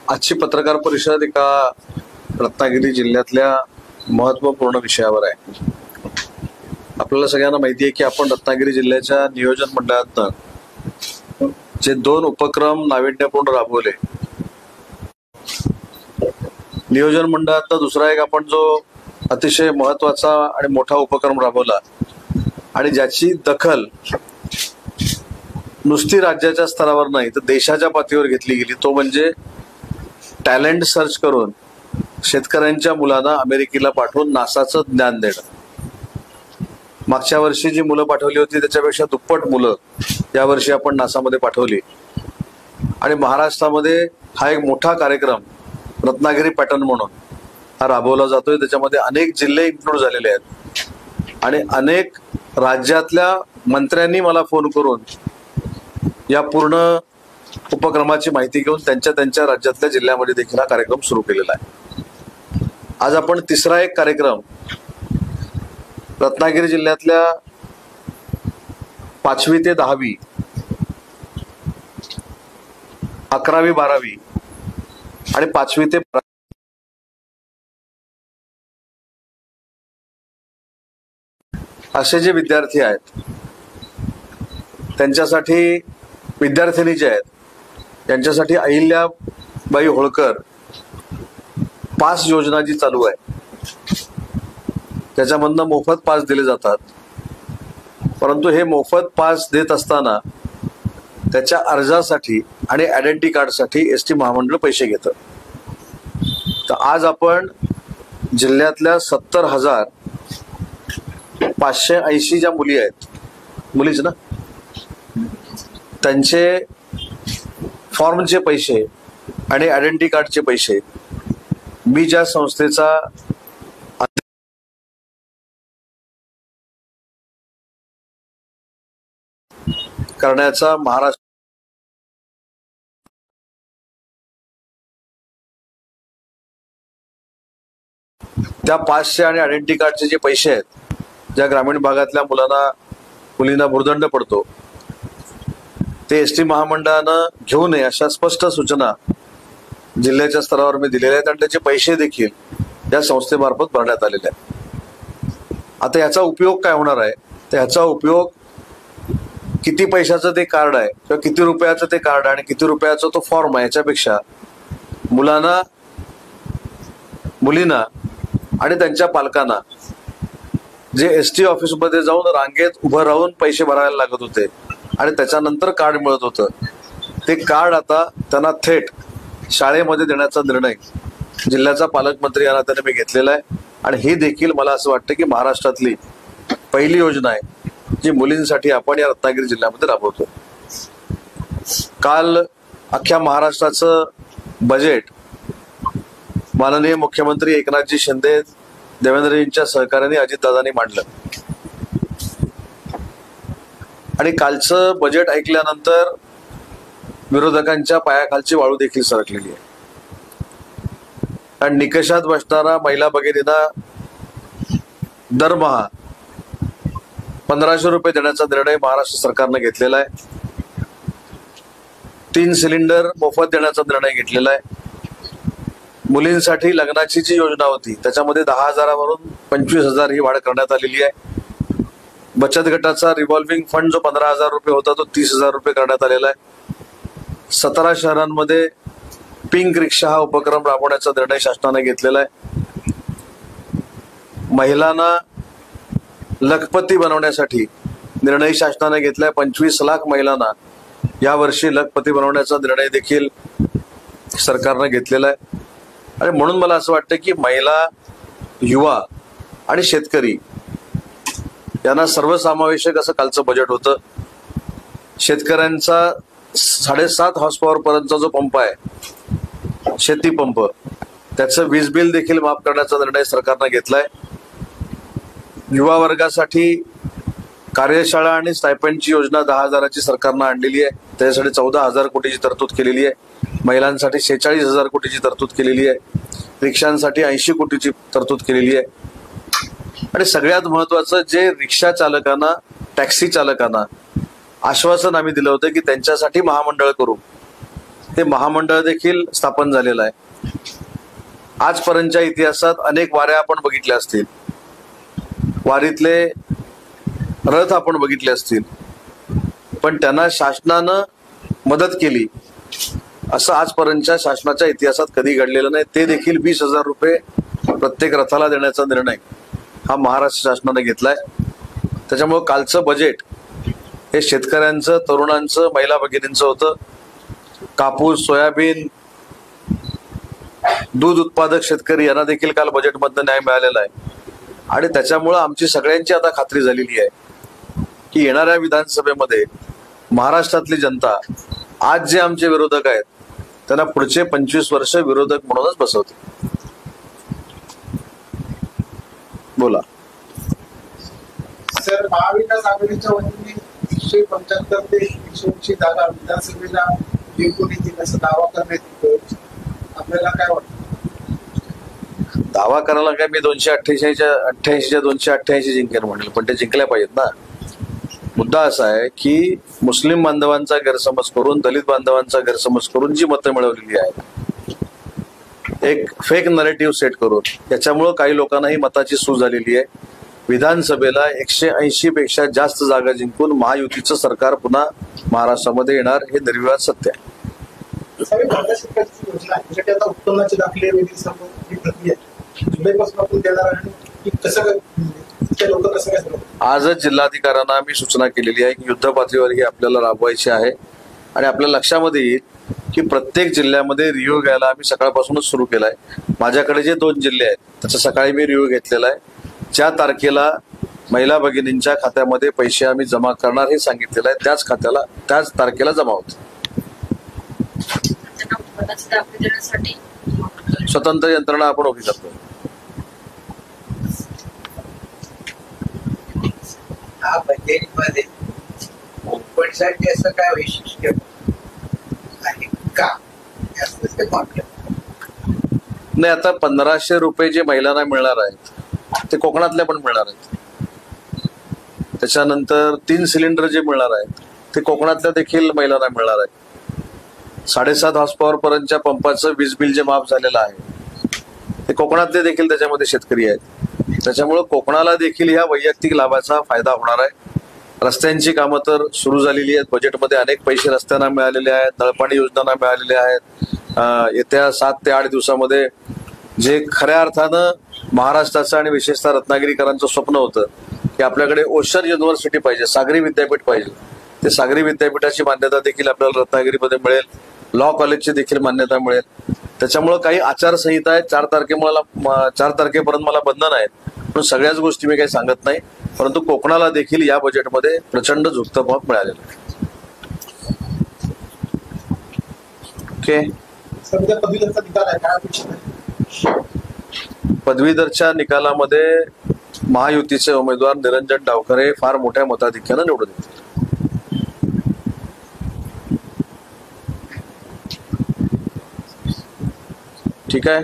आजची पत्रकार परिषद एका रत्नागिरी जिल्ह्यातल्या महत्त्वपूर्ण विषयावर आहे। आपल्याला सगळ्यांना माहिती आहे की आपण रत्नागिरी जिल्ह्याच्या नियोजन मंडळातनं जे 2 उपक्रम नाविन्यपूर्ण राबवले, नियोजन मंडळातनं दुसरा एक आपण जो अतिशय महत्त्वाचा आणि मोठा उपक्रम राबवला आणि ज्याची दखल नुसती राज्याच्या स्तरावर नाही तर देशाच्या पातळीवर घेतली गेली, तो म्हणजे टॅलेंट सर्च करून शेतकऱ्यांच्या मुलांना अमेरिकेला पाठवून नासाचं ज्ञान देणं। मागच्या वर्षी जी मुलं पाठवली होती त्याच्यापेक्षा दुप्पट मुलं यावर्षी आपण नासामध्ये पाठवली आणि महाराष्ट्रामध्ये हा एक मोठा कार्यक्रम रत्नागिरी पॅटर्न म्हणून हा राबवला जातोय। त्याच्यामध्ये अनेक जिल्हे इन्क्लूड झालेले आहेत आणि अनेक राज्यातल्या मंत्र्यांनी मला फोन करून या पूर्ण उपक्रमाची माहिती घेऊन त्यांच्या राज्यातल्या जिल्ह्यामध्ये देखील हा कार्यक्रम सुरू केलेला आहे। आज आपण तिसरा एक कार्यक्रम रत्नागिरी जिल्ह्यातल्या 5वी ते 10वी, 11वी 12वी आणि 5वी ते असे जे विद्यार्थी आहेत त्यांच्यासाठी, विद्यार्थिनी जे आहेत त्यांच्यासाठी अहिल्याबाई होळकर पास योजना जी चालू आहे त्याच्यामधनं मोफत पास दिले जातात। परंतु हे मोफत पास देत असताना त्याच्या अर्जासाठी आणि आयडेंटिटी कार्डसाठी एसटी महामंडळ पैसे घेतं। तर आज आपण जिल्ह्यातल्या 70,580 ज्या मुली आहेत, मुलीच ना, त्यांचे फॉर्मचे पैसे आणि आयडेंटिटी कार्डचे पैसे मी ज्या संस्थेचा करण्याचा महाराष्ट्र त्या पासचे आणि आयडेंटिटी कार्डचे जे पैसे आहेत, ज्या ग्रामीण भागातल्या मुलींना भुर्दंड पडतो, ते एसटी महामंडळानं घेऊ नये अशा स्पष्ट सूचना जिल्ह्याच्या स्तरावर मी दिलेल्या आहेत आणि त्याचे पैसे देखील या संस्थेमार्फत भरण्यात आलेले आहेत। आता याचा उपयोग काय होणार आहे, तर ह्याचा उपयोग किती पैशाचं ते कार्ड आहे किंवा किती रुपयाचं ते कार्ड आणि किती रुपयाचा तो फॉर्म आहे याच्यापेक्षा मुलींना आणि त्यांच्या पालकांना जे एसटी ऑफिसमध्ये जाऊन रांगेत उभं राहून पैसे भरायला लागत होते आणि त्याच्यानंतर कार्ड मिळत होतं, ते कार्ड आता त्यांना थेट शाळेमध्ये देण्याचा निर्णय जिल्ह्याचा पालकमंत्री यांना त्याने मी घेतलेला आहे आणि ही देखील मला असं वाटतं की महाराष्ट्रातली पहिली योजना आहे जी मुलींसाठी आपण या रत्नागिरी जिल्ह्यामध्ये राबवतो। काल अख्ख्या महाराष्ट्राचं बजेट माननीय मुख्यमंत्री एकनाथजी शिंदे, देवेंद्रजींच्या सहकार्याने अजितदादांनी मांडलं आणि कालचं बजेट ऐकल्यानंतर विरोधकांच्या पायाखालची वाळू देखील सरकलेली आहे आणि निकषात बसणारा महिला भगिनींना दरमहा 1500 रुपये देण्याचा निर्णय महाराष्ट्र सरकारनं घेतलेला आहे। 3 सिलेंडर मोफत देण्याचा निर्णय घेतलेला आहे। मुलींसाठी लग्नाची जी योजना होती त्याच्यामध्ये 10,000वरून 25,000 ही वाढ करण्यात आलेली आहे। बचत गटाचा रिव्हॉल्विंग फंड जो 15,000 रुपये होता तो 30,000 रुपये करण्यात आलेला आहे। 17 शहरांमध्ये पिंक रिक्षा हा उपक्रम राबवण्याचा निर्णय शासनाने घेतलेला आहे। महिलांना लखपती बनवण्यासाठी निर्णय शासनाने घेतलाय। 25 लाख महिलांना यावर्षी लखपती बनवण्याचा निर्णय देखील सरकारने घेतलेला आहे आणि म्हणून मला असं वाटतं की महिला, युवा आणि शेतकरी यांना सर्वसमावेशक असं कालचं बजेट होतं। शेतकऱ्यांचा 7.5 हॉर्स पॉवर पर्यंतचा जो पंप आहे, शेती पंप, त्याचं वीज बिल देखील माफ करण्याचा निर्णय सरकारने घेतलाय। युवा वर्गासाठी कार्यशाळा आणि स्टायपेंडची योजना 10,000ची सरकारनं आणलेली आहे, त्याच्यासाठी 14,000 कोटीची तरतूद केलेली आहे। महिलांसाठी 46,000 कोटीची तरतूद केलेली आहे। रिक्षांसाठी 80 कोटीची तरतूद केलेली आहे आणि सगळ्यात महत्वाचं, जे रिक्षा चालकांना, टॅक्सी चालकांना आश्वासन आम्ही दिलं होतं की त्यांच्यासाठी महामंडळ करू हे महामंडळ देखील स्थापन झालेलं आहे. आजपर्यंतच्या इतिहासात अनेक वाऱ्या आपण बघितल्या असतील, वारीतले रथ आपण बघितले असतील, पण त्यांना शासनानं मदत केली असं आजपर्यंतच्या शासनाच्या इतिहासात कधी घडलेलं नाही. ते देखील 20,000 रुपये प्रत्येक रथाला देण्याचा निर्णय हा महाराष्ट्र शासनाने घेतलाय. त्याच्यामुळे कालचं बजेट हे शेतकऱ्यांचं, तरुणांचं, महिला भगिनींचं होतं. कापूस, सोयाबीन, दूध उत्पादक शेतकरी यांना देखील काल बजेटमधनं न्याय मिळालेला आहे. आणि त्याच्यामुळं आमची सगळ्यांची आता खात्री झालेली आहे की येणाऱ्या विधानसभेमध्ये महाराष्ट्रातली जनता आज जे आमचे विरोधक आहेत त्यांना पुढचे 25 वर्ष विरोधक म्हणूनच बसवते. बोला सर, महाविकास आघाडीच्या वतीने 175 ते 180 जागा विधानसभेला जिंकून येतील असा दावा करण्यात येतो. आपल्याला काय वाटतं? दावा करायला काय, मी 288च्या 288 जिंकेल म्हणेल, पण ते जिंकल्या पाहिजेत ना. मुद्दा असा आहे की मुस्लिम बांधवांचा गैरसमज करून, दलित बांधवांचा गैरसमज करून जी मतं मिळवलेली आहेत, एक फेक नरेटिव्ह सेट करून, त्याच्यामुळं काही लोकांना ही मताची सूज झालेली आहे. विधानसभेला 180 पेक्षा जास्त जागा जिंकून महायुतीचं सरकार पुन्हा महाराष्ट्रामध्ये येणार, हे निर्विवाद सत्य आहे. उत्पन्नाचे दाखले प्रक्रिया जुलैपासून आपण देणार आहे, कसं लोक कसं काय? आजच जिल्हाधिकाऱ्यांना मी सूचना केलेली आहे की युद्ध पातळीवर ही आपल्याला राबवायची आहे. आणि आपल्या लक्षामध्ये येईल की प्रत्येक जिल्ह्यामध्ये रिव्ह्यू घ्यायला आम्ही सकाळपासूनच सुरू केलाय. माझ्याकडे जे 2 जिल्हे आहेत त्याचा सकाळी मी रिव्ह्यू घेतलेला आहे. ज्या तारखेला महिला भगिनींच्या खात्यामध्ये पैसे आम्ही जमा करणार हे सांगितलेलं आहे, त्याच खात्याला त्याच तारखेला जमा होते. स्वतंत्र यंत्रणा आपण उभी करतो. हा बजेटमध्ये ओपनसाठी असं काय वैशिष्ट्य आहे का? नाही, आता 1500 रुपये जे महिलांना मिळणार आहेत ते कोकणातल्या पण मिळणार आहेत. त्याच्यानंतर 3 सिलेंडर जे मिळणार आहेत ते कोकणातल्या देखील महिलांना मिळणार आहेत. 7.5 हॉर्स पॉवर पर्यंतच्या पंपाचं वीज बिल जे माफ झालेलं आहे ते कोकणातले देखील त्याच्यामध्ये शेतकरी आहेत. त्याच्यामुळे कोकणाला देखील ह्या वैयक्तिक लाभाचा फायदा होणार आहे. रस्त्यांची कामं तर सुरू झालेली आहेत. बजेटमध्ये अनेक पैसे रस्त्यांना मिळालेले आहेत, नळपाणी योजनांना मिळालेले आहेत. येत्या 7 ते 8 दिवसामध्ये जे खऱ्या अर्थानं महाराष्ट्राचं आणि विशेषतः रत्नागिरीकरांचं स्वप्न होतं की आपल्याकडे ओशन युनिव्हर्सिटी पाहिजे, सागरी विद्यापीठ पाहिजे, ते सागरी विद्यापीठाची मान्यता देखील आपल्याला रत्नागिरीमध्ये मिळेल. लॉ कॉलेजची देखील मान्यता मिळेल. त्याच्यामुळे काही आचारसंहिता आहेत. 4 तारखेपर्यंत मला बंधन आहेत, पण सगळ्याच गोष्टी मी काही सांगत नाही. परंतु कोकणाला देखील या बजेटमध्ये प्रचंड झुकतं माप मिळालेलं आहे. ओके, पदवीधरचा निकाल आहे काय अपेक्षित आहे? पदवीधरच्या निकालामध्ये महायुतीचे उमेदवार निरंजन डावखरे हे फार मोठ्या मताधिक्यानं निवडून येतील. ठीक आहे.